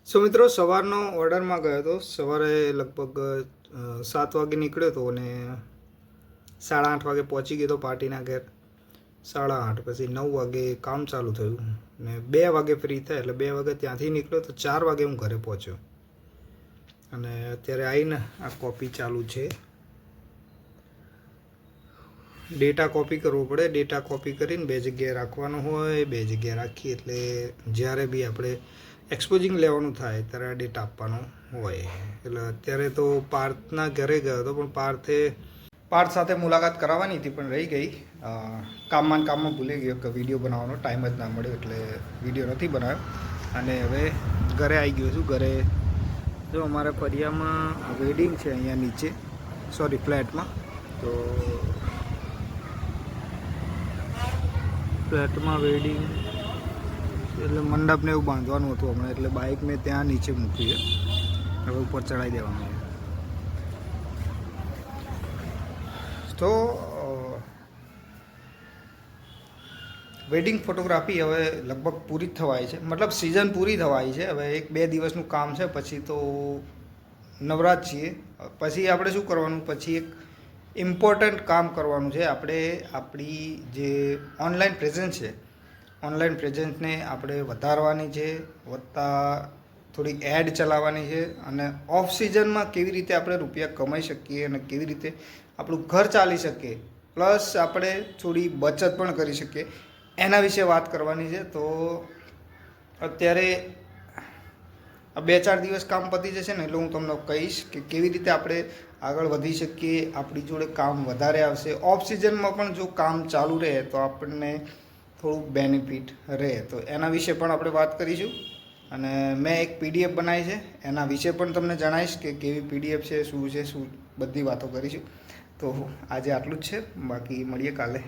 સો મિત્રો સવારનો ઓર્ડરમાં ગયો હતો. સવારે લગભગ 7 વાગે નીકળ્યો હતો અને 8:30 વાગે પહોંચી ગયો હતો પાર્ટીના ઘેર. 8:30 પછી 9 વાગે કામ ચાલુ થયું ને 2 વાગે ફ્રી થાય એટલે 2 વાગે ત્યાંથી નીકળ્યો તો 4 વાગે હું ઘરે પહોંચ્યો અને અત્યારે આવીને આ કોપી ચાલુ છે. ડેટા કોપી કરવો પડે. ડેટા કોપી કરીને 2 જગ્યાએ રાખવાનો હોય. 2 જગ્યાએ રાખીએ એટલે જ્યારે બી આપણે એક્સપોઝિંગ લેવાનું થાય ત્યારે આ ડેટા આપવાનો હોય. એટલે અત્યારે તો પાર્થના ઘરે ગયો હતો પણ પાર્થ સાથે મુલાકાત કરાવવાની હતી પણ રહી ગઈ. કામમાં ભૂલી ગયો કે વિડીયો બનાવવાનો ટાઈમ જ ના મળ્યો એટલે વિડીયો નથી બનાવ્યો. અને હવે ઘરે આવી ગયો છું. ઘરે જો અમારા ફરિયામાં વેડિંગ છે અહીંયા નીચે, સોરી ફ્લેટમાં. તો ફ્લેટમાં વેડિંગ એટલે મંડપને એવું બાંધવાનું હતું હમણાં, એટલે બાઇક મેં ત્યાં નીચે મૂકી છે. હવે ઉપર ચડાવી દેવાનું છે. તો વેડિંગ ફોટોગ્રાફી હવે લગભગ પૂરી જ થવાય છે, મતલબ સિઝન પૂરી થવાય છે. હવે 1-2 દિવસનું કામ છે, પછી તો નવરાત છીએ. પછી આપણે શું કરવાનું, પછી એક ઇમ્પોર્ટન્ટ કામ કરવાનું છે. આપણે આપણી જે ઓનલાઈન પ્રેઝન્સ છે, ઓનલાઈન પ્રેઝન્સને આપણે વધારવાની છે, થોડી એડ ચલાવવાની છે. અને ઓફ સિઝનમાં કેવી રીતે આપણે રૂપિયા કમાઈ શકીએ અને કેવી રીતે આપણું ઘર ચાલી શકે, પ્લસ આપણે થોડી બચત પણ કરી શકીએ, એના વિશે વાત કરવાની છે. તો અત્યારે 2-4 દિવસ કામ પતી જશે ને એટલે હું તમને કહીશ કે કેવી રીતે આપણે આગળ વધી શકીએ, આપણી જોડે કામ વધારે આવશે. ઓફ સિઝનમાં પણ જો કામ ચાલુ રહે તો આપણને થોડું બેનિફિટ રહે. તો એના વિશે પણ આપણે વાત કરીશું. અને મેં એક PDF બનાવી છે, એના વિશે પણ તમને જણાવીશ કે કેવી PDF છે, શું બધી વાતો કરીશું. તો આજે આટલું જ છે, બાકી મળીએ કાલે.